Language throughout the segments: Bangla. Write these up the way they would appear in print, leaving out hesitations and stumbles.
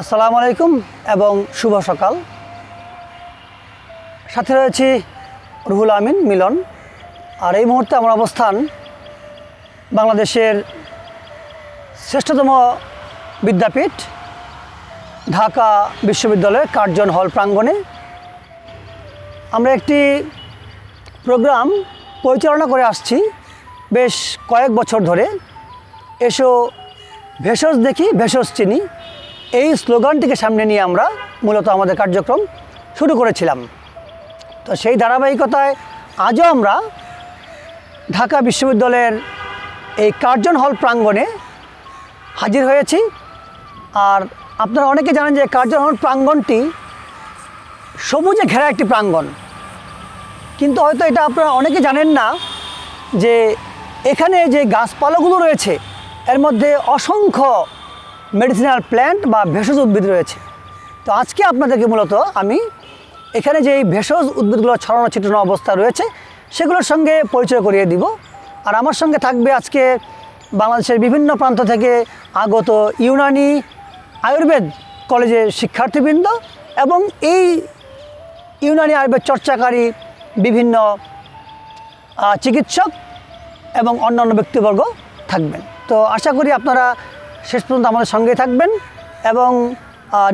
আসসালামু আলাইকুম এবং শুভ সকাল। সাথে রয়েছি রুহুল আমিন মিলন। আর এই মুহূর্তে আমার অবস্থান বাংলাদেশের শ্রেষ্ঠতম বিদ্যাপীঠ ঢাকা বিশ্ববিদ্যালয়ের কার্জন হল প্রাঙ্গণে আমরা একটি প্রোগ্রাম পরিচালনা করে আসছি বেশ কয়েক বছর ধরে। এসো ভেষজ দেখি ভেষজ চিনি, এই স্লোগানটিকে সামনে নিয়ে আমরা মূলত আমাদের কার্যক্রম শুরু করেছিলাম। তো সেই ধারাবাহিকতায় আজও আমরা ঢাকা বিশ্ববিদ্যালয়ের এই কার্জন হল প্রাঙ্গণে হাজির হয়েছি। আর আপনারা অনেকে জানেন যে কার্জন হল প্রাঙ্গণটি সবুজে ঘেরা একটি প্রাঙ্গণ, কিন্তু হয়তো এটা আপনারা অনেকে জানেন না যে এখানে যে গাছপালাগুলো রয়েছে এর মধ্যে অসংখ্য মেডিসিনাল প্ল্যান্ট বা ভেষজ উদ্ভিদ রয়েছে। তো আজকে আপনাদেরকে মূলত আমি এখানে যে এই ভেষজ উদ্ভিদগুলো ছড়ানো ছিটানো অবস্থা রয়েছে সেগুলোর সঙ্গে পরিচয় করিয়ে দিব। আর আমার সঙ্গে থাকবে আজকে বাংলাদেশের বিভিন্ন প্রান্ত থেকে আগত ইউনানি আয়ুর্বেদ কলেজের শিক্ষার্থীবৃন্দ এবং এই ইউনানি আয়ুর্বেদ চর্চাকারী বিভিন্ন চিকিৎসক এবং অন্যান্য ব্যক্তিবর্গ থাকবেন। তো আশা করি আপনারা শেষ পর্যন্ত আমাদের সঙ্গে থাকবেন এবং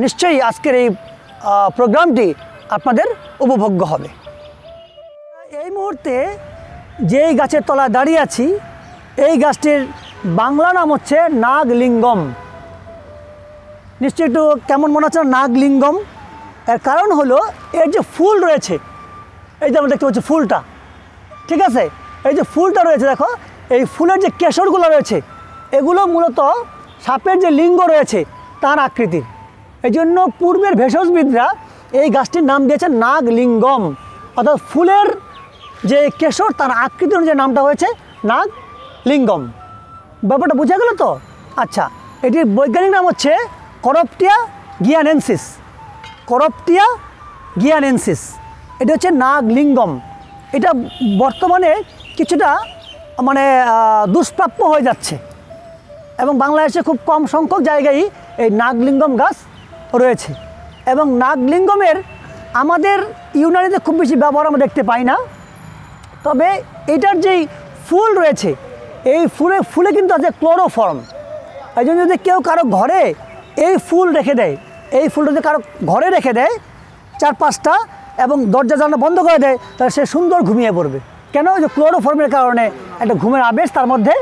নিশ্চয়ই আজকের এই প্রোগ্রামটি আপনাদের উপভোগ্য হবে। এই মুহূর্তে যেই গাছের তলায় দাঁড়িয়ে আছি এই গাছটির বাংলা নাম হচ্ছে নাগলিঙ্গম। নিশ্চয়ই একটু কেমন মনে হচ্ছে নাগলিঙ্গম? এর কারণ হলো এর যে ফুল রয়েছে, এই যে আমরা দেখতে পাচ্ছি ফুলটা, ঠিক আছে, এই যে ফুলটা রয়েছে দেখো, এই ফুলের যে কেশরগুলো রয়েছে এগুলো মূলত সাপের যে লিঙ্গ রয়েছে তার আকৃতির। এই জন্য পূর্বের ভেষজবিদরা এই গাছটির নাম দিয়েছে নাগলিঙ্গম, অর্থাৎ ফুলের যে কেশর তার আকৃতি অনুযায়ী নামটা হয়েছে নাগলিঙ্গম। ব্যাপারটা বোঝা গেল তো? আচ্ছা, এটির বৈজ্ঞানিক নাম হচ্ছে করপটিয়া গিয়ানেন্সিস। করপটিয়া গিয়ানেন্সিস, এটা হচ্ছে নাগলিঙ্গম। এটা বর্তমানে কিছুটা দুষ্প্রাপ্য হয়ে যাচ্ছে এবং বাংলাদেশে খুব কম সংখ্যক জায়গায় এই নাগলিঙ্গম গাছ রয়েছে। এবং নাগলিঙ্গমের আমাদের ইউনানিতে খুব বেশি ব্যবহার আমরা দেখতে পাই না, তবে এটার যেই ফুল রয়েছে এই ফুলে কিন্তু আছে ক্লোরোফর্ম। এই জন্য যদি কেউ কারো ঘরে এই ফুল রেখে দেয়, এই ফুলটা যদি কারো ঘরে রেখে দেয় 4-5টা এবং দরজা জানালা বন্ধ করে দেয়, তাহলে সে সুন্দর ঘুমিয়ে পড়বে। কেন? যে ক্লোরোফর্মের কারণে একটা ঘুমের আবেশ তার মধ্যে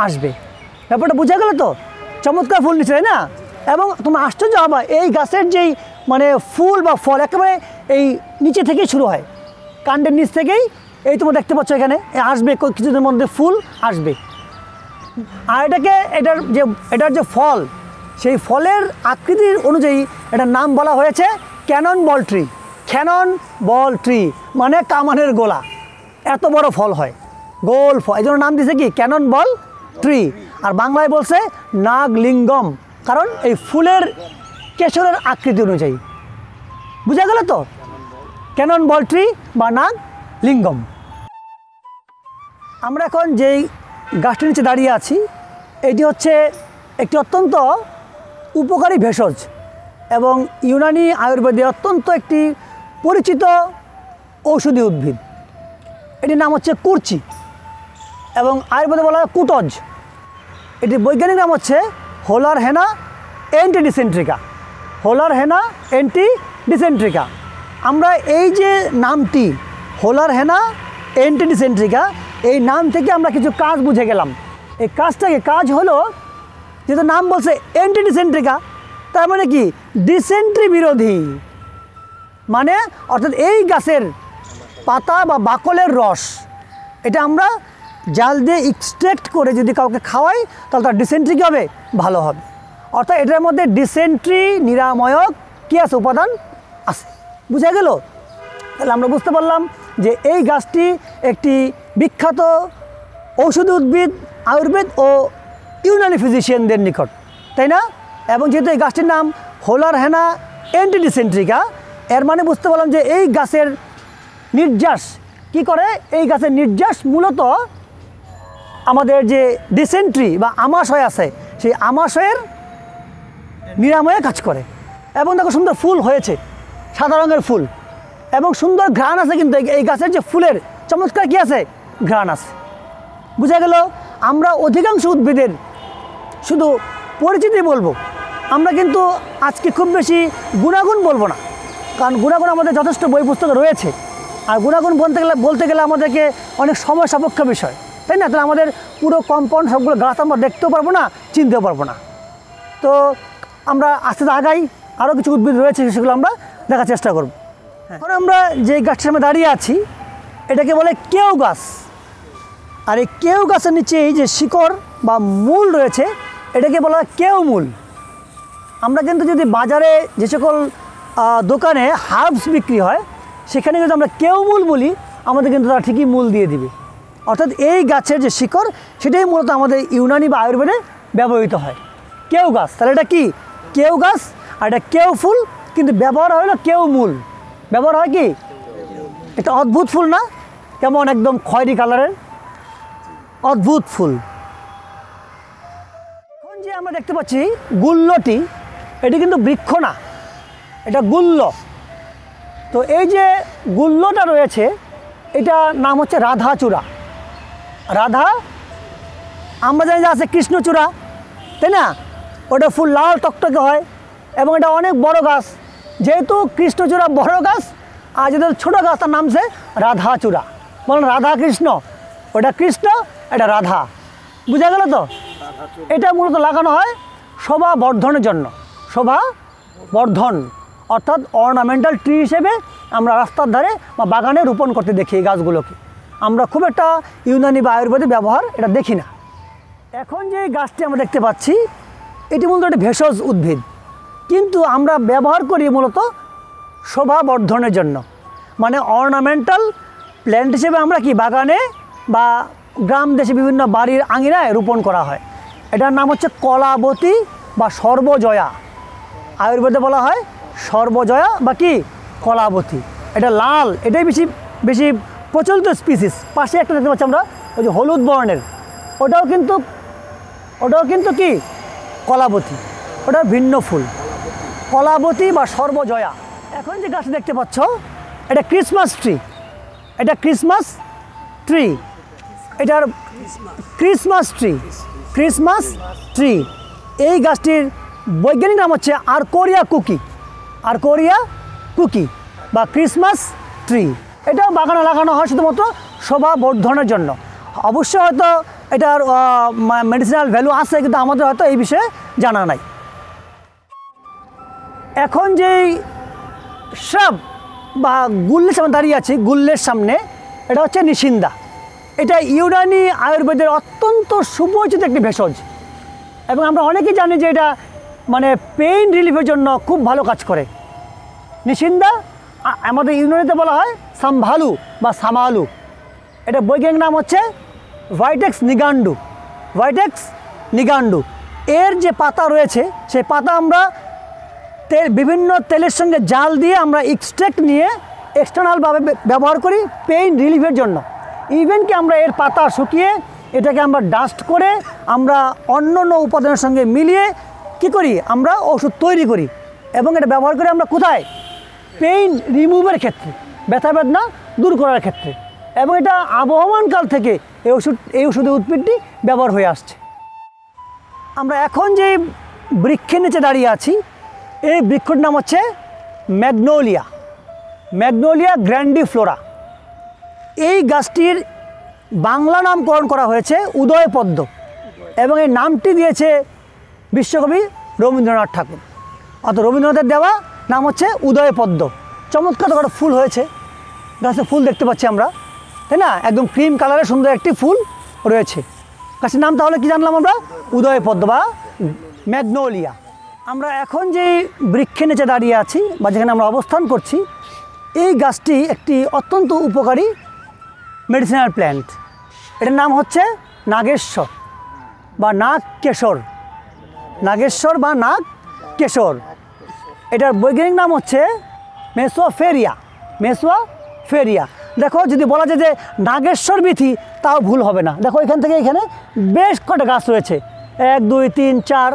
আসবে। ব্যাপারটা বোঝা গেল তো? চমৎকার ফুল নিচ্ছে, তাই না? এবং তোমরা আশ্চর্য হবা, এই গাছের যেই ফুল বা ফল একেবারে এই নিচে থেকেই শুরু হয়, কাণ্ডের নিচ থেকেই। এই তোমরা দেখতে পাচ্ছ এখানে আসবে কিছুদিনের মধ্যে ফুল আসবে। আর এটার যে ফল, সেই ফলের আকৃতির অনুযায়ী এটার নাম বলা হয়েছে cannon ball tree. Cannon ball tree মানে কামানের গোলা, এত বড় ফল হয়, গোল ফল, এই জন্য নাম দিয়েছে কি ক্যানন বল ট্রি। আর বাংলায় বলছে নাগলিঙ্গম, কারণ এই ফুলের কেশরের আকৃতি অনুযায়ী। বুঝা গেল তো? ক্যানন বল ট্রি বা নাগলিঙ্গম। আমরা এখন যেই গাছটির নিচে দাঁড়িয়ে আছি এটি হচ্ছে একটি অত্যন্ত উপকারী ভেষজ এবং ইউনানি আয়ুর্বেদে অত্যন্ত একটি পরিচিত ঔষধি উদ্ভিদ। এটির নাম হচ্ছে কুরচি এবং আয়ুর্বেদে বলা হয় কুটজ। এটির বৈজ্ঞানিক নাম হচ্ছে হোলার হেনা অ্যান্টিডিসেন্ট্রিকা। হোলার হেনা অ্যান্টিডিসেন্ট্রিকা। আমরা এই যে নামটি হোলার হেনা অ্যান্টিডিসেন্ট্রিকা, এই নাম থেকে আমরা কিছু কাজ বুঝে গেলাম। এই কাজ হলো, যেহেতু নাম বলছে অ্যান্টিডিসেন্ট্রিকা, তার মানে কি ডিসেন্ট্রি বিরোধী। মানে অর্থাৎ এই গাছের পাতা বা বাকলের রস এটা আমরা জাল দিয়ে এক্সট্রাক্ট করে যদি কাউকে খাওয়াই তাহলে তার ডিসেন্ট্রি কী হবে? ভালো হবে। অর্থাৎ এটার মধ্যে ডিসেন্ট্রি নিরাময়ক কী আছে? উপাদান আছে। বুঝা গেল? তাহলে আমরা বুঝতে পারলাম যে এই গাছটি একটি বিখ্যাত ঔষধি উদ্ভিদ আয়ুর্বেদ ও ইউনানি ফিজিশিয়ানদের নিকট, তাই না? এবং যেহেতু এই গাছটির নাম হোলার হেনা অ্যান্টিডিসেন্ট্রিকা, এর মানে বুঝতে পারলাম যে এই গাছের নির্যাস কি করে? এই গাছের নির্যাস মূলত আমাদের যে ডিসেন্ট্রি বা আমাশয় আছে সেই আমাশয়ের নিরাময়ে কাজ করে। এবং দেখো সুন্দর ফুল হয়েছে, সাদা রঙের ফুল, এবং সুন্দর ঘ্রাণ আছে। কিন্তু এই গাছের যে ফুলের চমৎকার কী আছে, ঘ্রাণ আছে। বোঝা গেল আমরা অধিকাংশ উদ্ভিদের শুধু পরিচিতি বলবো, আমরা কিন্তু আজকে খুব বেশি গুণাগুণ বলবো না, কারণ গুণাগুণ আমাদের যথেষ্ট বই পুস্তকে রয়েছে। আর গুণাগুণ বলতে গেলে আমাদেরকে অনেক সময় সাপেক্ষ বিষয়, তাই না? তাহলে আমাদের পুরো কম্পাউন্ড সবগুলো গাছ আমরা দেখতেও পারবো না, চিনতেও পারবো না। তো আমরা আস্তে আস্তে আগাই, আরও কিছু উদ্ভিদ রয়েছে সেগুলো আমরা দেখার চেষ্টা করব। এখন আমরা যে গাছটার সামনে দাঁড়িয়ে আছি এটাকে বলে কেউ গাছ। আর এই কেউ গাছের নিচে এই যে শিকড় বা মূল রয়েছে এটাকে বলা হয় কেউ মূল। আমরা কিন্তু যদি বাজারে যে সকল দোকানে হার্বস বিক্রি হয় সেখানে কিন্তু আমরা কেউ মূল বলি, আমাদের কিন্তু তারা ঠিকই মূল দিয়ে দিবে। অর্থাৎ এই গাছের যে শিকড় সেটাই মূলত আমাদের ইউনানি বা আয়ুর্বেদে ব্যবহৃত হয়। কেউ গাছ, তাহলে এটা কি কেউ গাছ, আর এটা কেউ ফুল, কিন্তু ব্যবহার হলো কেউ মূল। ব্যবহার হয় কি, এটা অদ্ভুত ফুল না, কেমন একদম খয়েরি কালারের অদ্ভুত ফুল। এখন যে আমরা দেখতে পাচ্ছি গুল্লটি, এটি কিন্তু বৃক্ষ না, এটা গুল্ল। তো এই যে গুল্লটা রয়েছে এটার নাম হচ্ছে রাধাচূড়া। রাধা আমরা জানি যে আছে কৃষ্ণচূড়া, তাই না? ওটা ফুল লাল টকটকে হয় এবং এটা অনেক বড় গাছ। যেহেতু কৃষ্ণচূড়া বড় গাছ আর যেটা ছোটো গাছ তার নাম সে রাধাচূড়া। বলেন রাধা কৃষ্ণ, ওটা কৃষ্ণ এটা রাধা। বুঝা গেল তো? এটা মূলত লাগানো হয় শোভা বর্ধনের জন্য, শোভা বর্ধন, অর্থাৎ অর্নামেন্টাল ট্রি হিসেবে আমরা রাস্তার ধারে বা বাগানে রোপণ করতে দেখি এই গাছগুলোকে। আমরা খুব একটা ইউনানি বা আয়ুর্বেদে ব্যবহার এটা দেখি না। এখন যে গাছটি আমরা দেখতে পাচ্ছি এটি মূলত একটি ভেষজ উদ্ভিদ, কিন্তু আমরা ব্যবহার করি মূলত শোভা বর্ধনের জন্য, মানে অর্নামেন্টাল প্ল্যান্ট হিসেবে আমরা কি বাগানে বা গ্রাম দেশে বিভিন্ন বাড়ির আঙিনায় রোপণ করা হয়। এটার নাম হচ্ছে কলাবতী বা সর্বজয়া। আয়ুর্বেদে বলা হয় সর্বজয়া বা কি কলাবতী। এটা লাল, এটাই বেশি বেশি প্রচলিত স্পিসিস। পাশে একটা দেখতে পাচ্ছি আমরা ওই যে হলুদ বর্ণের, ওটাও কিন্তু কি কলাবতী, ওটার ভিন্ন ফুল, কলাবতী বা সর্বজয়া। এখন যে গাছ দেখতে পাচ্ছ এটা ক্রিসমাস ট্রি, এটা ক্রিসমাস ট্রি, এটার ক্রিসমাস ট্রি। এই গাছটির বৈজ্ঞানিক নাম হচ্ছে আর্কোরিয়া কুকি বা ক্রিসমাস ট্রি। এটাও বাগানে লাগানো হয় শুধুমাত্র শোভা বর্ধনের জন্য। অবশ্যই হয়তো এটার মেডিসিনাল ভ্যালু আছে, কিন্তু আমাদের হয়তো এই বিষয়ে জানা নাই। এখন যেই শ্রাব বা গুল্লের সামনে দাঁড়িয়ে আছি, গুল্লের সামনে, এটা হচ্ছে নিশিন্দা। এটা ইউনানি আয়ুর্বেদের অত্যন্ত সুপরিচিত একটি ভেষজ, এবং আমরা অনেকেই জানি যে এটা মানে পেইন রিলিফের জন্য খুব ভালো কাজ করে। নিশিন্দা আমাদের ইউনানিতে বলা হয় সাম্ভালু বা সামালু। এটা বৈজ্ঞানিক নাম হচ্ছে ভাইটেক্স নিগান্ডু। এর যে পাতা রয়েছে সেই পাতা আমরা বিভিন্ন তেলের সঙ্গে জাল দিয়ে আমরা এক্সট্রাক্ট নিয়ে এক্সটার্নালভাবে ব্যবহার করি পেইন রিলিফের জন্য। ইভেন কি আমরা এর পাতা শুকিয়ে এটাকে আমরা ডাস্ট করে আমরা অন্য উপাদানের সঙ্গে মিলিয়ে কি করি, আমরা ওষুধ তৈরি করি, এবং এটা ব্যবহার করি আমরা কোথায়, পেইন রিমুভের ক্ষেত্রে, ব্যথা বেদনা দূর করার ক্ষেত্রে। এবং এটা আবহমানকাল থেকে এই ওষুধের উদ্ভিদটি ব্যবহার হয়ে আসছে। আমরা এখন যে বৃক্ষের নিচে দাঁড়িয়ে আছি এই বৃক্ষটির নাম হচ্ছে ম্যাগনোলিয়া গ্র্যান্ডিফ্লোরা। এই গাছটির বাংলা নামকরণ করা হয়েছে উদয়পদ্ম, এবং এই নামটি দিয়েছে বিশ্বকবি রবীন্দ্রনাথ ঠাকুর। অর্থাৎ রবীন্দ্রনাথের দেওয়া নাম হচ্ছে উদয়পদ্ম। চমৎকার একটা ফুল হয়েছে, গাছে ফুল দেখতে পাচ্ছি আমরা, তাই না? একদম ক্রিম কালারের সুন্দর একটি ফুল রয়েছে। গাছের নাম তাহলে কি জানলাম আমরা, উদয়পদ্ম বা ম্যাগনোলিয়া। আমরা এখন যে বৃক্ষের নিচে দাঁড়িয়ে আছি বা যেখানে আমরা অবস্থান করছি, এই গাছটি একটি অত্যন্ত উপকারী মেডিসিনাল প্ল্যান্ট। এটার নাম হচ্ছে নাগেশ্বর বা নাগ কেশর। এটার বৈজ্ঞানিক নাম হচ্ছে মেসোফেরিয়া। দেখো, যদি বলা যায় যে নাগেশ্বর বিথি তাও ভুল হবে না। দেখো, এখান থেকে এখানে বেশ কটা গাছ রয়েছে, 1 2 3 4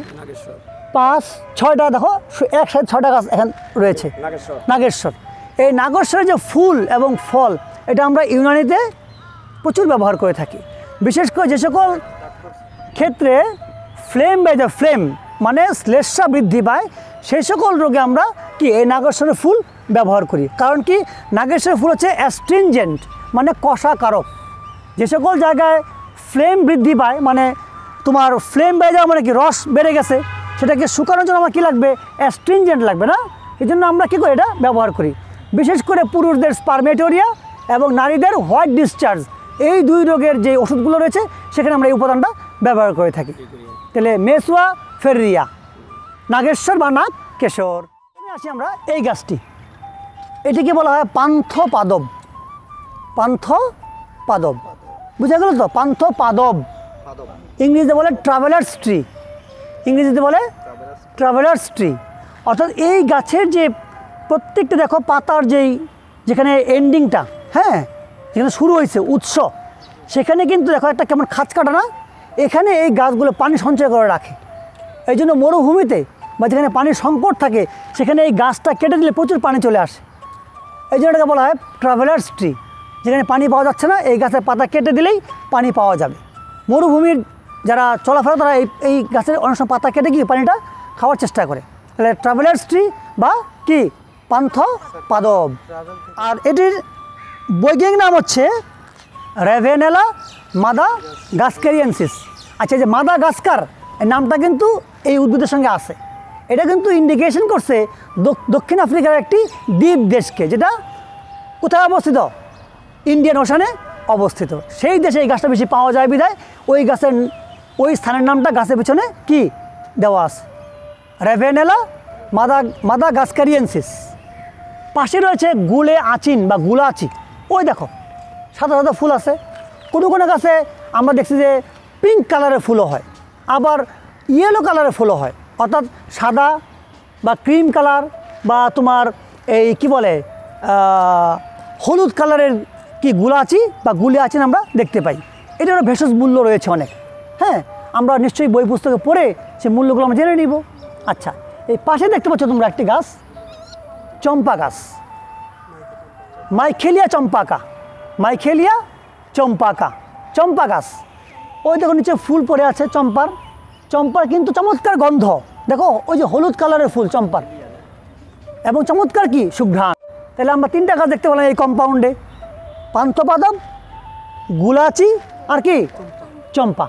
5, 6টা দেখো একসাথে 6টা গাছ এখানে রয়েছে নাগেশ্বর। এই নাগেশ্বরের যে ফুল এবং ফল এটা আমরা ইউনানিতে প্রচুর ব্যবহার করে থাকি, বিশেষ করে যে সকল ক্ষেত্রে ফ্লেম বাই দ্য ফ্লেম মানে শ্লেষ্মা বৃদ্ধি পায় সেই সকল রোগে আমরা কি এই নাগেশ্বরের ফুল ব্যবহার করি। কারণ কি নাগেশ্বরের ফুল হচ্ছে অ্যাস্ট্রিনজেন্ট মানে কষাকারক। যে সকল জায়গায় ফ্লেম বৃদ্ধি পায় মানে তোমার ফ্লেম বেড়ে যাওয়া মানে কি রস বেড়ে গেছে, সেটাকে শুকানোর জন্য আমার কী লাগবে, অ্যাস্ট্রিনজেন্ট লাগবে না, এই জন্য আমরা কী করি এটা ব্যবহার করি। বিশেষ করে পুরুষদের স্পারমেটোরিয়া এবং নারীদের হোয়াইট ডিসচার্জ এই 2 রোগের যে ওষুধগুলো রয়েছে সেখানে আমরা এই উপাদানটা ব্যবহার করে থাকি। তাহলে মেসোয়া ফেররিয়া নাগেশ্বর বা নাগকেশর। আসি আমরা এই গাছটি, এটিকে বলা হয় পান্থপাদব। পান্থপাদব বুঝা গেল তো, পান্থপাদব ইংরেজিতে বলে ট্রাভেলার্স ট্রি, ইংরেজিতে বলে ট্রাভেলার্স ট্রি। অর্থাৎ এই গাছের যে প্রত্যেকটা দেখো পাতার যেখানে এন্ডিংটা, হ্যাঁ যেখানে শুরু হয়েছে উৎস, সেখানে কিন্তু দেখো একটা কেমন খাঁচ কাটা না, এখানে এই গাছগুলো পানি সঞ্চয় করে রাখে। এই জন্য মরুভূমিতে বা যেখানে পানির সংকট থাকে সেখানে এই গাছটা কেটে দিলে প্রচুর পানি চলে আসে। এই জন্য এটাকে বলা হয় ট্রাভেলার্স ট্রি। যেখানে পানি পাওয়া যাচ্ছে না এই গাছের পাতা কেটে দিলেই পানি পাওয়া যাবে। মরুভূমির যারা চলাফেরা তারা এই গাছের অনেক সময় পাতা কেটে গিয়ে পানিটা খাওয়ার চেষ্টা করে। তাহলে ট্রাভেলার্স ট্রি বা কি পান্থপাদব। আর এটির বৈজ্ঞানিক নাম হচ্ছে রেভেনেলা মাদাগাস্কারিয়েন্সিস। আচ্ছা, যে মাদাগাস্কার এই নামটা কিন্তু এই উদ্ভিদের সঙ্গে আছে। এটা কিন্তু ইন্ডিকেশন করছে দক্ষিণ আফ্রিকার একটি দ্বীপ দেশকে, যেটা কোথায় অবস্থিত, ইন্ডিয়ান ওশানে অবস্থিত। সেই দেশে এই গাছটা বেশি পাওয়া যায় বিধায় ওই স্থানের নামটা গাছের পিছনে কি দেওয়া আছে, রেভেনেলা মাদাগাস্কারিয়েন্সিস। পাশে রয়েছে গুলে আচিন বা গুলাচি। ওই দেখো সাদা সাদা ফুল আছে। কোনো কোনো গাছে আমরা দেখছি যে পিঙ্ক কালারের ফুলও হয়, আবার ইয়েলো কালারের ফুলও হয়। অর্থাৎ সাদা বা ক্রিম কালার বা তোমার এই কি বলে হলুদ কালারের কি গুলাচি বা গুলে আচিন আমরা দেখতে পাই। এটারও ভেষজ মূল্য রয়েছে অনেক। হ্যাঁ, আমরা নিশ্চয়ই বই পুস্তকে পড়ে সেই মূল্যগুলো আমরা জেনে নিব। আচ্ছা, এই পাশে দেখতে পাচ্ছ তোমরা একটি গাছ, চম্পা গাছ, মাইকেলিয়া চম্পাকা, মাইকেলিয়া চম্পাকা, চম্পা গাছ। ওই দেখো নিচে ফুল পড়ে আছে চম্পার কিন্তু চমৎকার গন্ধ। দেখো ওই যে হলুদ কালারের ফুল চম্পার, এবং চমৎকার কি সুঘ্রাণ। তাহলে আমরা 3টা গাছ দেখতে পেলাম এই কম্পাউন্ডে, পান্থপাদব, গুলাচি আর কি চম্পা।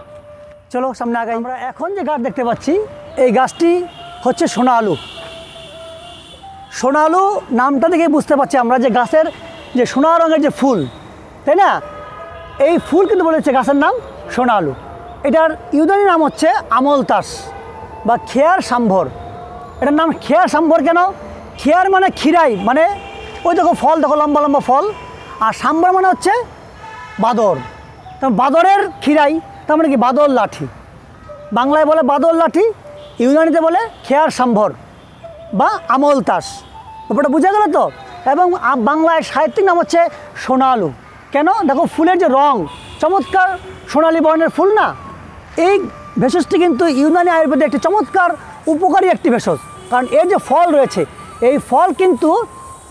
চলো সামনে আগে। আমরা এখন যে গাছ দেখতে পাচ্ছি এই গাছটি হচ্ছে সোনা আলু। সোনা আলু নামটা দেখে বুঝতে পারছি আমরা যে গাছের যে সোনা রঙের যে ফুল, তাই না, এই ফুল কিন্তু বলেছে গাছের নাম সোনা আলু। এটার ইউনানি নাম হচ্ছে আমলতাস বা খেয়ার সাম্ভর। এটার নাম খেয়ার সাম্ভর কেন? খেয়ার মানে খিরাই, মানে ওই দেখো ফল দেখো লম্বা লম্বা ফল, আর সাম্বর মানে হচ্ছে বাদর। বাদরের খিরাই, তার মানে কি বাদর লাঠি। বাংলায় বলে বাদর লাঠি, ইউনানিতে বলে খেয়ার সাম্ভর বা আমলতাস। ব্যাপারটা বুঝা গেল তো? এবং বাংলায় সাহিত্যিক নাম হচ্ছে সোনা আলু। কেন? দেখো ফুলের যে রং চমৎকার সোনালি বর্ণের ফুল না, এই ভেষজটি কিন্তু ইউনানি আয়ুর্বেদে একটি চমৎকার উপকারী একটি ভেষজ। কারণ এর যে ফল রয়েছে এই ফল কিন্তু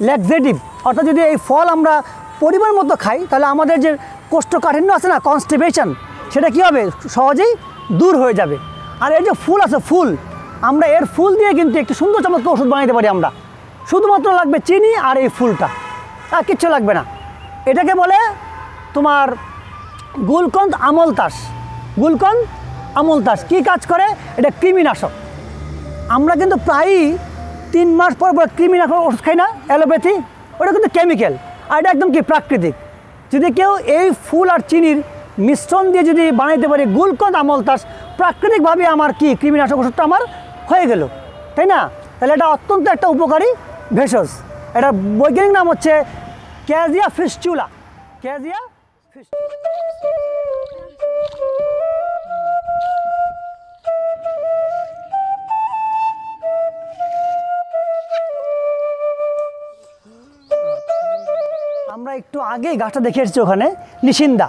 ল্যাক্সেটিভ, অর্থাৎ যদি এই ফল আমরা পরিমাণ মতো খাই তাহলে আমাদের যে কোষ্ঠকাঠিন্য আছে না, কনস্টিপেশন, সেটা কী হবে, সহজেই দূর হয়ে যাবে। আর এর যে ফুল আছে ফুল, আমরা এর ফুল দিয়ে কিন্তু একটি সুন্দর চমৎকার ওষুধ বানাইতে পারি আমরা। শুধুমাত্র লাগবে চিনি আর এই ফুলটা, আর কিচ্ছু লাগবে না। এটাকে বলে তোমার গুলকন্দ আমলতাস। গুলকন্দ আমলতাস কী কাজ করে? এটা কৃমিনাশক। আমরা কিন্তু প্রায়ই 3 মাস পর পর কৃমিনাশক ওষুধ খাই না, অ্যালোপ্যাথি, ওটা কিন্তু কেমিক্যাল, আর এটা একদম কি প্রাকৃতিক। যদি কেউ এই ফুল আর চিনির মিশ্রণ দিয়ে যদি বানাইতে পারে গুলকন্দ আমলতাস, প্রাকৃতিকভাবে আমার কি কৃমিনাশক ওষুধটা আমার হয়ে গেল, তাই না? তাহলে এটা অত্যন্ত একটা উপকারী ভেষজ। এটার বৈজ্ঞানিক নাম হচ্ছে ক্যাজিয়া ফিস্টুলা। ক্যাজিয়া ফিস্টুলা। আমরা একটু আগে গাছটা দেখে এসেছি, ওখানে নিশিন্দা,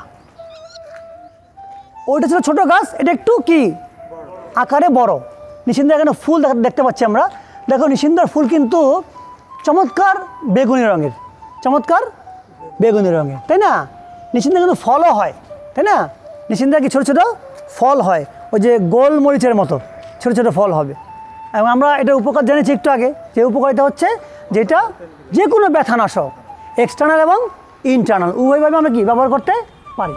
ওইটা ছিল ছোট গাছ, এটা একটু কি আকারে বড়। নিশিন্দার এখানে ফুল দেখতে পাচ্ছি আমরা। দেখো নিশিন্দার ফুল কিন্তু চমৎকার বেগুনি রঙের, চমৎকার বেগুনি রঙের, তাই না? নিশিন্দা কিন্তু ফলও হয়, তাই না? নিশিন্দা কি ছোটো ছোটো ফল হয়, ওই যে গোলমরিচের মতো ছোটো ছোটো ফল হবে। এবং আমরা এটা উপকার জেনেছি একটু আগে, যে উপকারিতা হচ্ছে যেটা যে কোনো ব্যথানাশক, এক্সটার্নাল এবং ইন্টারনাল উভয়ভাবে আমরা কি ব্যবহার করতে পারি।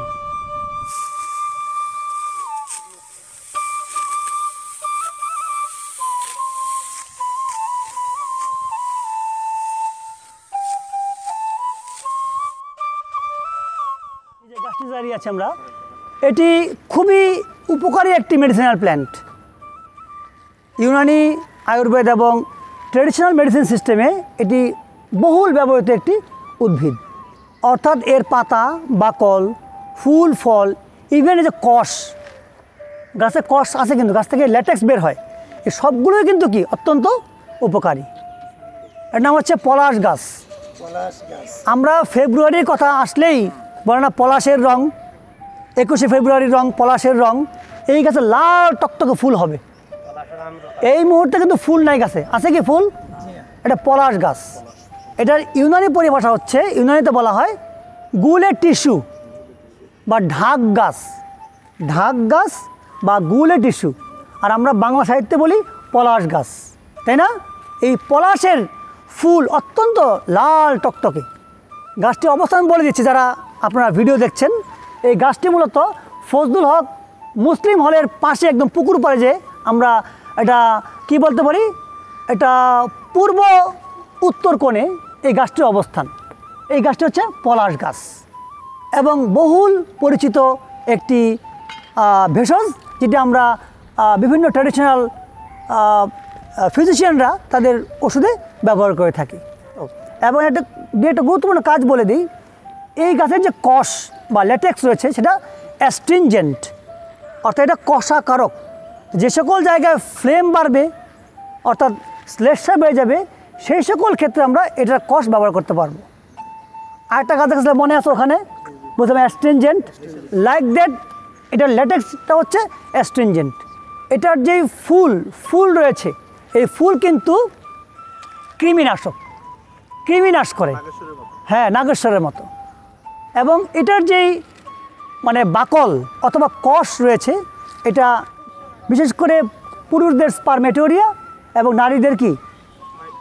যে গাছটি দাঁড়িয়ে আছে আমরা, এটি খুবই উপকারী একটি মেডিসিনাল প্ল্যান্ট। ইউনানি, আয়ুর্বেদ এবং ট্রেডিশনাল মেডিসিন সিস্টেমে এটি বহুল ব্যবহৃত একটি উদ্ভিদ। অর্থাৎ এর পাতা, বাকল, ফুল, ফল, ইভেন এই যে কষ, গাছে কষ আছে কিন্তু গাছ থেকে ল্যাটেক্স বের হয়, এই সবগুলোই কিন্তু কি অত্যন্ত উপকারী। এর নাম হচ্ছে পলাশ গাছ। আমরা ফেব্রুয়ারির কথা আসলেই বলে না পলাশের রং, 21শে ফেব্রুয়ারির রং পলাশের রং। এই গাছে লাল টকটকে ফুল হবে। এই মুহূর্তে কিন্তু ফুল নাই গাছে, আছে কি ফুল? এটা পলাশ গাছ। এটার ইউনানি পরিভাষা হচ্ছে, ইউনানিতে বলা হয় গুলে টিস্যু বা ঢাক গাছ, ঢাক গাছ বা গুলে টিস্যু। আর আমরা বাংলা সাহিত্যে বলি পলাশ গাছ, তাই না? এই পলাশের ফুল অত্যন্ত লাল টকটকে। গাছটি অবস্থান বলে দিচ্ছি যারা আপনারা ভিডিও দেখছেন। এই গাছটি মূলত ফজলুল হক মুসলিম হলের পাশে একদম পুকুর পাড়ে, যে আমরা এটা কি বলতে পারি, এটা পূর্ব উত্তর কোণে এই গাছটির অবস্থান। এই গাছটি হচ্ছে পলাশ গাছ এবং বহুল পরিচিত একটি ভেষজ, যেটি আমরা বিভিন্ন ট্র্যাডিশনাল ফিজিশিয়ানরা তাদের ওষুধে ব্যবহার করে থাকি। এবং একটা গুরুত্বপূর্ণ কাজ বলে দিই, এই গাছের যে কষ বা ল্যাটেক্স রয়েছে সেটা অ্যাস্ট্রিনজেন্ট, অর্থাৎ এটা কষাকারক। যে সকল জায়গায় ফ্লেম বাড়বে অর্থাৎ শ্লেষ্মা বেড়ে যাবে, সেই সকল ক্ষেত্রে আমরা এটার কষ ব্যবহার করতে পারবো। আরেকটা গাছ দেখলে মনে আছে ওখানে বলতে হবে অ্যাস্ট্রিনজেন্ট, লাইক দ্যাট এটার ল্যাটেক্সটা হচ্ছে অ্যাস্ট্রিনজেন্ট। এটার যেই ফুল রয়েছে, এই ফুল কিন্তু কৃমিনাশক, কৃমিনাশ করে, হ্যাঁ নাগেশ্বরের মতো। এবং এটার যেই মানে বাকল অথবা কষ রয়েছে, এটা বিশেষ করে পুরুষদের স্পারমেটোরিয়া এবং নারীদের কি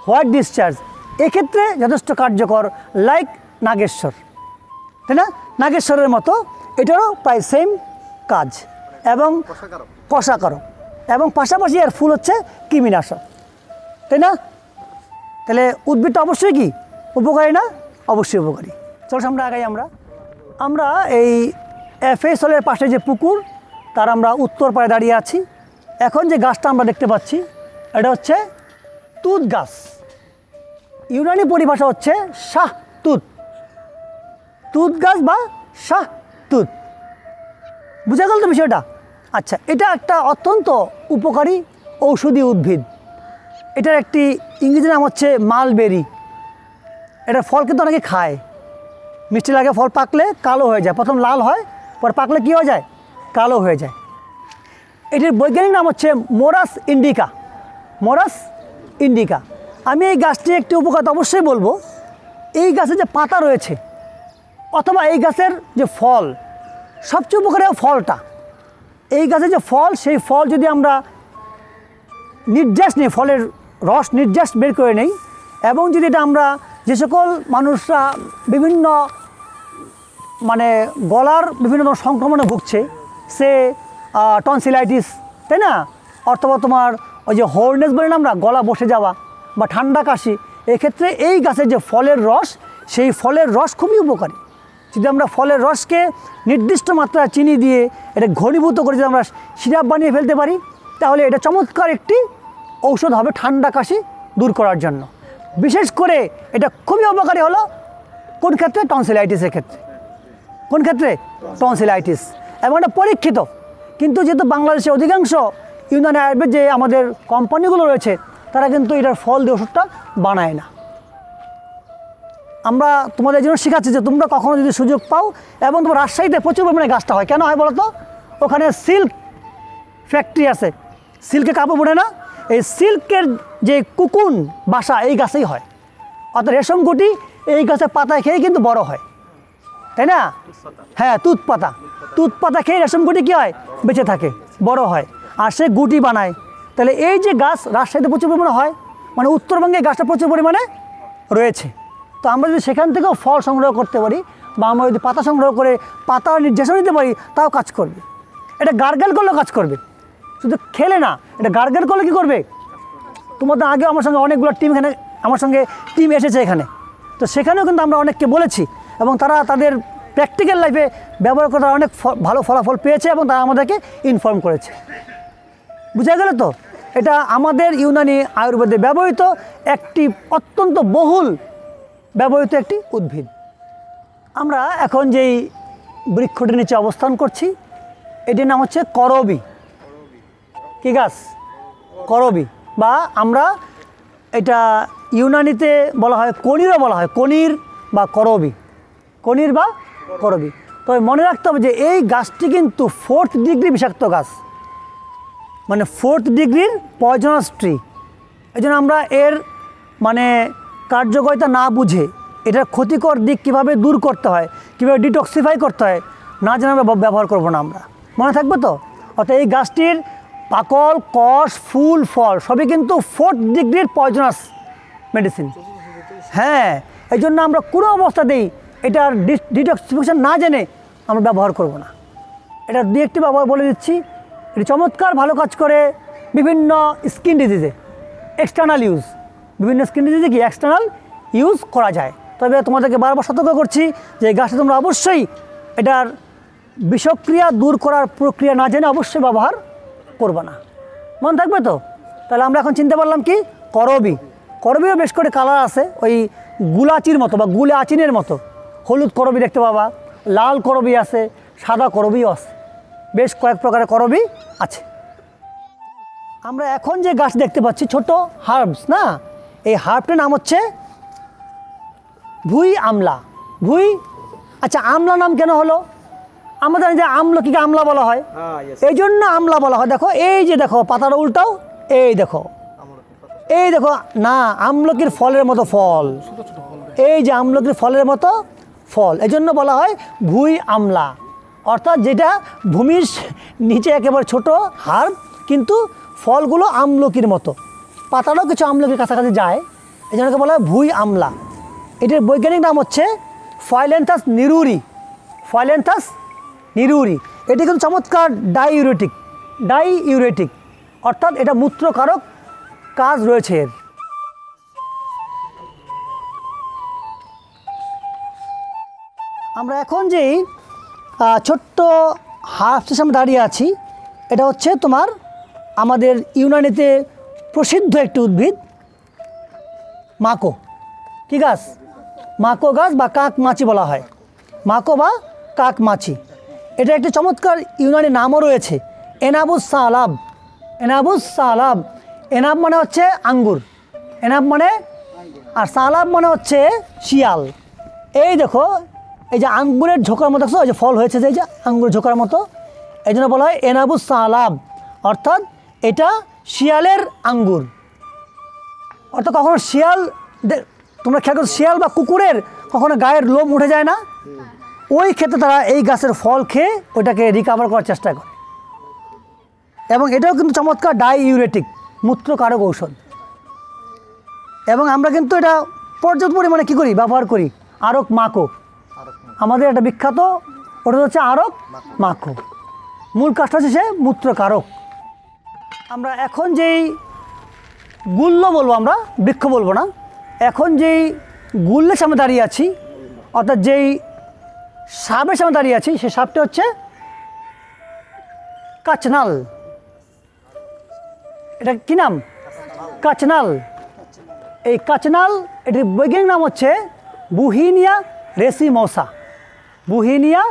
হোয়াইট ডিসচার্জ, এক্ষেত্রে যথেষ্ট কার্যকর, লাইক নাগেশ্বর, তাই না? নাগেশ্বরের মতো এটারও প্রায় সেম কাজ এবং কষাকারক, এবং পাশাপাশি এর ফুল হচ্ছে কৃমিনাশক, তাই না? তাহলে উদ্ভিদটা অবশ্যই কি উপকারী না? অবশ্যই উপকারী। চলো আমরা আগাই। আমরা এই এফএস হলের পাশে যে পুকুর, তার আমরা উত্তর পাড়ে দাঁড়িয়ে আছি। এখন যে গাছটা আমরা দেখতে পাচ্ছি এটা হচ্ছে তুত গাছ। ইউনানি পরিভাষা হচ্ছে শাহ তুত, তুত গাছ বা শাহ তুত। বুঝা গেল তো বিষয়টা? আচ্ছা, এটা একটা অত্যন্ত উপকারী ঔষধি উদ্ভিদ। এটার একটি ইংরেজি নাম হচ্ছে মালবেরি। এটার ফল কিন্তু অনেকে খায়, মিষ্টি লাগে। ফল পাকলে কালো হয়ে যায়, প্রথম লাল হয়, পর পাকলে কী হয়ে যায়? কালো হয়ে যায়। এটির বৈজ্ঞানিক নাম হচ্ছে মোরাস ইন্ডিকা, মোরাস ইন্ডিকা। আমি এই গাছটির একটি উপকারিতা অবশ্যই বলবো। এই গাছের যে পাতা রয়েছে অথবা এই গাছের যে ফল, সবচেয়ে উপকারী ফলটা। এই গাছের যে ফল, সেই ফল যদি আমরা নির্যাস নিই, ফলের রস নির্যাস বের করে নেই, এবং যদি এটা আমরা যে সকল মানুষরা বিভিন্ন মানে গলার বিভিন্ন সংক্রমণে ভুগছে, সে টনসিলাইটিস, তাই না? অথবা তোমার ওই যে হোর্নেস বলি না আমরা, গলা বসে যাওয়া বা ঠান্ডা কাশি, এক্ষেত্রে এই গাছের যে ফলের রস, সেই ফলের রস খুবই উপকারী। যদি আমরা ফলের রসকে নির্দিষ্ট মাত্রায় চিনি দিয়ে এটা ঘনীভূত করে যদি আমরা সিরাপ বানিয়ে ফেলতে পারি, তাহলে এটা চমৎকার একটি ঔষধ হবে ঠান্ডা কাশি দূর করার জন্য। বিশেষ করে এটা খুবই উপকারী হলো কোন ক্ষেত্রে? টনসিলাইটিসের ক্ষেত্রে। কোন ক্ষেত্রে? টনসিলাইটিস। এবং এটা পরীক্ষিত। কিন্তু যেহেতু বাংলাদেশে অধিকাংশ ইউনানি আয়ুর্বেদ যে আমাদের কোম্পানিগুলো রয়েছে, তারা কিন্তু এটার ফল দিয়ে ওষুধটা বানায় না। আমরা তোমাদের জন্য শেখাচ্ছি যে তোমরা কখনো যদি সুযোগ পাও, এবং তোমার রাজশাহীতে প্রচুর পরিমাণে গাছটা হয়। কেন হয় বলো তো? ওখানে সিল্ক ফ্যাক্টরি আছে, সিল্কে কাপড় বোনে না, এই সিল্কের যে কুকুন বাসা এই গাছেই হয়, অর্থাৎ রেশম গুটি এই গাছের পাতায় খেয়ে কিন্তু বড় হয়, তাই না? হ্যাঁ, তুত পাতা খেয়ে রেশম গুটি কী হয়, বেঁচে থাকে, বড় হয়, আর সে গুটি বানায়। তাহলে এই যে গাছ রাজশাহীতে প্রচুর পরিমাণে হয়, মানে উত্তরবঙ্গে গাছটা প্রচুর পরিমাণে রয়েছে। তো আমরা যদি সেখান থেকেও ফল সংগ্রহ করতে পারি বা আমরা যদি পাতা সংগ্রহ করে পাতা নির্দেশন দিতে পারি, তাও কাজ করবে। এটা গার্গেল করলেও কাজ করবে, শুধু খেলে না, এটা গার্গেল করলে কী করবে? তোমাদের আগে আমার সঙ্গে অনেকগুলো টিম এখানে আমার সঙ্গে টিম এসেছে এখানে, তো সেখানেও কিন্তু আমরা অনেককে বলেছি এবং তারা তাদের প্র্যাকটিক্যাল লাইফে ব্যবহার করে অনেক ভালো ফলাফল পেয়েছে এবং তারা আমাদেরকে ইনফর্ম করেছে। বুঝা গেল তো? এটা আমাদের ইউনানি আয়ুর্বেদে ব্যবহৃত একটি অত্যন্ত বহুল ব্যবহৃত একটি উদ্ভিদ। আমরা এখন যেই বৃক্ষটির নিচে অবস্থান করছি এটির নাম হচ্ছে করবি। কি গাছ? করবি, বা আমরা এটা ইউনানিতে বলা হয় কনিরও বলা হয়, কনির বা করবি, কনির বা করবি। তবে মনে রাখতে হবে যে এই গাছটি কিন্তু 4th ডিগ্রি বিষাক্ত গাছ, মানে 4th ডিগ্রির পয়জনাস ট্রি। এই জন্য আমরা এর মানে কার্যকারিতা না বুঝে এটার ক্ষতিকর দিক কীভাবে দূর করতে হয়, কীভাবে ডিটক্সিফাই করতে হয় না জেনে আমরা ব্যবহার করব না। আমরা মনে থাকবে তো? অর্থাৎ এই গাছটির পাকল, কষ, ফুল, ফল সবই কিন্তু 4th ডিগ্রির পয়জনাস মেডিসিন। হ্যাঁ, এই জন্য আমরা কোনো অবস্থাতেই এটার ডিটক্সিফিকেশন না জেনে আমরা ব্যবহার করব না। এটা দুই একটি ব্যবহার বলে দিচ্ছি। এটি চমৎকার ভালো কাজ করে বিভিন্ন স্কিন ডিজিজে, এক্সটার্নাল ইউজ, বিভিন্ন স্কিন ডিজিজে কি এক্সটার্নাল ইউজ করা যায়। তবে তোমাদেরকে বারবার সতর্ক করছি যে এই গাছটা তোমরা অবশ্যই এটার বিষক্রিয়া দূর করার প্রক্রিয়া না জেনে অবশ্যই ব্যবহার করবে না। মনে থাকবে তো? তাহলে আমরা এখন চিনতে পারলাম কি করবি। করবিও বেশ করে কালার আছে, ওই গুলাচির মতো বা গুলে আচিনের মতো। হলুদ করবি দেখতে পাবা, লাল করবি আছে, সাদা করবিও আছে, বেশ কয়েক প্রকারের করবি আছে। আমরা এখন যে গাছ দেখতে পাচ্ছি ছোট হার্বস না, এই হার্বটির নাম হচ্ছে ভুঁই আমলা। ভুঁই, আচ্ছা আমলা নাম কেন হলো? আমরা জানি যে আমলকিকে আমলা বলা হয়, এই জন্য আমলা বলা হয়। দেখো এই যে দেখো পাতাটা উল্টাও, এই দেখো, এই দেখো না, আমলকির ফলের মতো ফল, এই যে আমলকির ফলের মতো ফল, এই জন্য বলা হয় ভুঁই আমলা। অর্থাৎ যেটা ভূমির নিচে একেবারে ছোট হার্ব, কিন্তু ফলগুলো আমলকির মতো, পাতাটাও কিছু আমলকির কাছাকাছি যায়, এই জন্য বলা হয় ভুঁই আমলা। এটার বৈজ্ঞানিক নাম হচ্ছে ফাইলেন্থাস নিরুরি। ফাইলেন্থাস নিরুরি। এটি কিন্তু চমৎকার ডাইইউরেটিক, অর্থাৎ এটা মূত্রকারক কাজ রয়েছে এর। আমরা এখন যেই ছোট্ট হার্বসের সামনে দাঁড়িয়ে আছি, এটা হচ্ছে তোমার আমাদের ইউনানিতে প্রসিদ্ধ একটি উদ্ভিদ মাকো। কি গাছ? মাকো গাছ বা কাক মাছি বলা হয়, মাকো বা কাক মাছি। এটা একটি চমৎকার ইউনানি নামও রয়েছে, এনাবুস সালাব। এনাবুস সালাব, এনাব মানে হচ্ছে আঙ্গুর, এনাব মানে, আর সালাব মানে হচ্ছে শিয়াল। এই দেখো এই যে আঙ্গুরের ঝোঁকার মতো, দেখছো এই যে ফল হয়েছে যে এই যে আঙ্গুরের ঝোঁকার মতো, এই জন্য বলা হয় এনাবুস সালাব, অর্থাৎ এটা শিয়ালের আঙ্গুর। অর্থাৎ কখনো শিয়াল, তোমরা খেয়াল করো শিয়াল বা কুকুরের কখনো গায়ের লোম উঠে যায় না, ওই ক্ষেত্রে তারা এই গাছের ফল খেয়ে ওইটাকে রিকভার করার চেষ্টা করে। এবং এটাও কিন্তু চমৎকার ডাইইউরেটিক, মূত্রকারক ঔষধ। এবং আমরা কিন্তু এটা পর্যাপ্ত পরিমাণে কী করি, ব্যবহার করি। আরক মাকো, আমাদের একটা বিখ্যাত, ওটা হচ্ছে আরক মাকো। মূল কাজটা হচ্ছে সে মূত্রকারক। আমরা এখন যেই গুল্ম বলবো, আমরা বৃক্ষ বলবো না, এখন যেই গুল্মের সামনে দাঁড়িয়ে আছি, অর্থাৎ যেই সাপের সামনে দাঁড়িয়ে আছি, সেই সাপটি হচ্ছে কাচনাল। এটা কি নাম? কাচনাল। এই কাচনাল, এটির বৈজ্ঞানিক নাম হচ্ছে বুহিনিয়া রেসিমোসা। বুহিনিয়া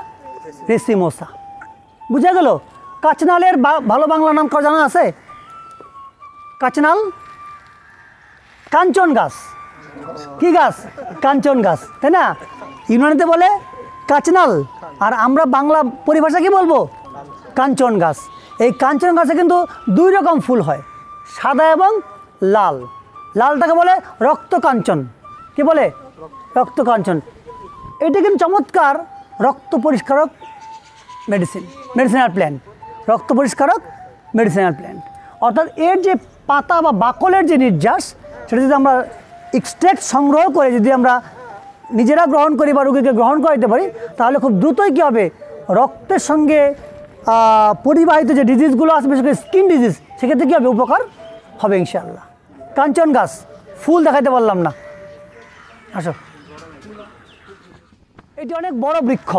রেসিমোসা। বুঝা গেল? কাচনালের ভালো বাংলা নাম কার জানা আছে? কাচনাল কাঞ্চন গাছ। কি গাছ? কাঞ্চন গাছ, তাই না? ইউনানিতে বলে কাচনাল, আর আমরা বাংলা পরিভাষা কি বলবো? কাঞ্চন গাছ। এই কাঞ্চন গাছে কিন্তু দুই রকম ফুল হয়, সাদা এবং লাল। লালটাকে বলে রক্তকাঞ্চন। কি বলে? রক্তকাঞ্চন। এটা কিন্তু চমৎকার রক্ত পরিষ্কারক মেডিসিনাল প্ল্যান্ট। রক্ত পরিষ্কারক মেডিসিনাল প্ল্যান্ট, অর্থাৎ এর যে পাতা বা বাকলের যে নির্যাস, সেটা যদি আমরা এক্সট্রাক্ট সংগ্রহ করে যদি আমরা নিজেরা গ্রহণ করি বা রোগীকে গ্রহণ করাইতে পারি, তাহলে খুব দ্রুতই কী হবে, রক্তের সঙ্গে পরিবাহিত যে ডিজিজগুলো আছে, বিশেষ করে স্কিন ডিজিজ, সেক্ষেত্রে কী হবে, উপকার হবে ইনশাআল্লাহ। কাঞ্চন গাছ, ফুল দেখাইতে পারলাম না, আসো। এটি অনেক বড় বৃক্ষ,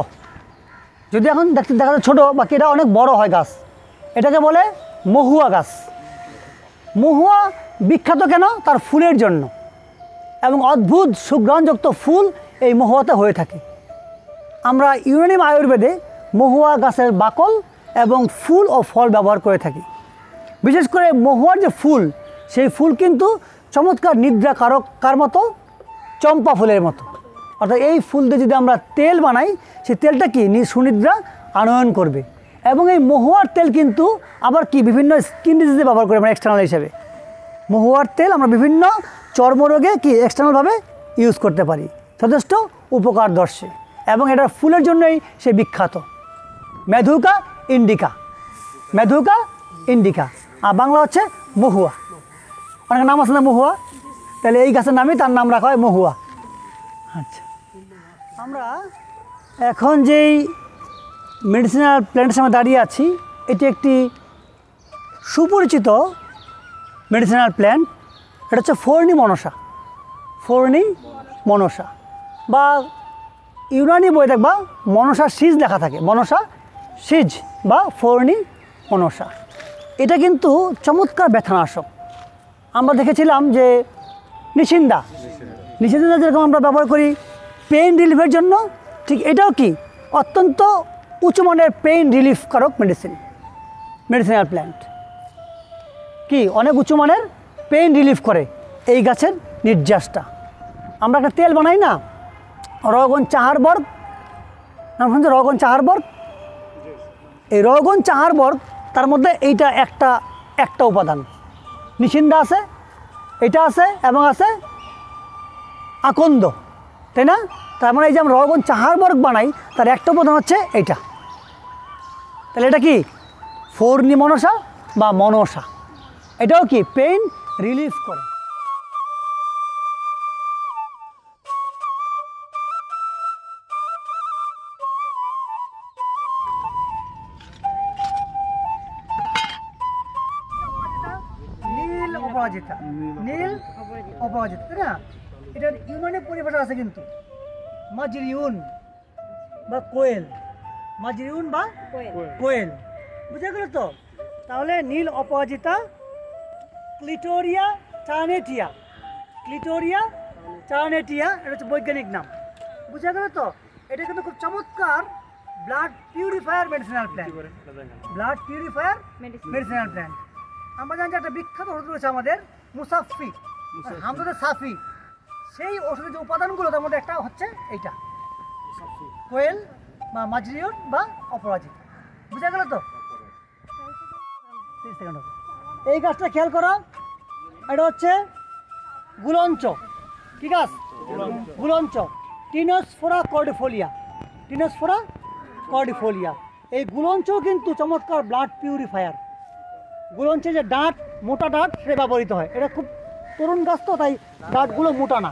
যদি এখন দেখতে দেখা যায় ছোটো, বাকি এটা অনেক বড় হয় গাছ। এটাকে বলে মহুয়া গাছ। মহুয়া বিখ্যাত কেন? তার ফুলের জন্য, এবং অদ্ভুত সুঘ্রাণযুক্ত ফুল এই মহুয়াতে হয়ে থাকে। আমরা ইউনানি আয়ুর্বেদে মহুয়া গাছের বাকল এবং ফুল ও ফল ব্যবহার করে থাকি। বিশেষ করে মহুয়ার যে ফুল, সেই ফুল কিন্তু চমৎকার নিদ্রাকারক, কার মতো? চম্পা ফুলের মতো। অর্থাৎ এই ফুল দিয়ে যদি আমরা তেল বানাই, সেই তেলটা কি সুনিদ্রা আনয়ন করবে। এবং এই মহুয়ার তেল কিন্তু আবার কি বিভিন্ন স্কিন ডিজিজে ব্যবহার করি আমরা এক্সটার্নাল হিসেবে। মহুয়ার তেল আমরা বিভিন্ন চর্মরোগে কি এক্সটার্নালভাবে ইউজ করতে পারি, যথেষ্ট উপকার দর্শে। এবং এটার ফুলের জন্যই সে বিখ্যাত, মেধুকা ইন্ডিকা। মেধুকা ইন্ডিকা, আর বাংলা হচ্ছে মহুয়া। অনেক নাম আছে না মহুয়া, তাহলে এই গাছের নামই তার নাম রাখা হয় মহুয়া। আচ্ছা, আমরা এখন যেই মেডিসিনাল প্ল্যান্টের সামনে দাঁড়িয়ে আছি, এটি একটি সুপরিচিত মেডিসিনাল প্ল্যান্ট। এটা হচ্ছে ফর্নি মনসা। ফর্নি মনসা, বা ইউনানি বই দেখবা মনসা সিজ লেখা থাকে, মনসা সিজ বা ফর্নি মনসা। এটা কিন্তু চমৎকার ব্যথানাশক। আমরা দেখেছিলাম যে নিশিন্দা যেরকম আমরা ব্যবহার করি পেইন রিলিফের জন্য, ঠিক এটাও কি অত্যন্ত উচ্চমানের পেইন রিলিফ কারক মেডিসিনাল প্ল্যান্ট। কি অনেক উচ্চমানের পেইন রিলিফ করে এই গাছের নির্যাসটা। আমরা একটা তেল বানাই না, রগন চাহারবর্গ, নাম শুনছে রগন চাহারবর্গ? এই রগন চাহারবর্গ, তার মধ্যে এইটা একটা উপাদান। নিশিন্দা আছে, এটা আছে, এবং আছে আকন্দ, তাই না? তার মানে এই যে আমরা রগন চাহারবর্গ বানাই, তার একটা উপাদান হচ্ছে এইটা। তাহলে এটা কি ফর্নি মনসা বা মনসা। এটাও কি পেইন রিলিফ করে। নীল অপরাজিতা, নীল অপরাজিতা, তাই না? এটার ইউনানি পরিভাষা আছে কিন্তু, মাজরিউন বা কোয়েল। মাজরিউন বা কোয়েল, বুঝা গেল তো? তাহলে নীল অপরাজিতা, ক্লিটোরিয়া টার্নেটিয়া। ক্লিটোরিয়া টার্নেটিয়া, এটা হচ্ছে বৈজ্ঞানিক নাম, বুঝা গেল তো? এটা কিন্তু খুব চমৎকার blood purifier medicinal plant. Blood purifier medicinal plant. আমরা জানি যে একটা বিখ্যাত ওষুধ রয়েছে আমাদের মুসাফি, হামদাদের সাফি। সেই ওষুধের যে উপাদানগুলো, তার মধ্যে একটা হচ্ছে এইটা, কোয়েল বা মাজরিউন বা অপরাজিত। বুঝা গেল তো? 30 সেকেন্ড হবে। এই গাছটা খেয়াল করো, এটা হচ্ছে গুলঞ্চ। কি গাছ? গুলঞ্চ, টিনোসফোরা কর্ডিফোলিয়া। টিনোসফোরা কর্ডিফোলিয়া। এই গুলঞ্চও কিন্তু চমৎকার ব্লাড পিউরিফায়ার। গুলঞ্চে যে ডাঁট, মোটা ডাঁট, সেটা ব্যবহৃত হয়। এটা খুব তরুণ গাছ তো, তাই ডাঁটগুলো মোটা না।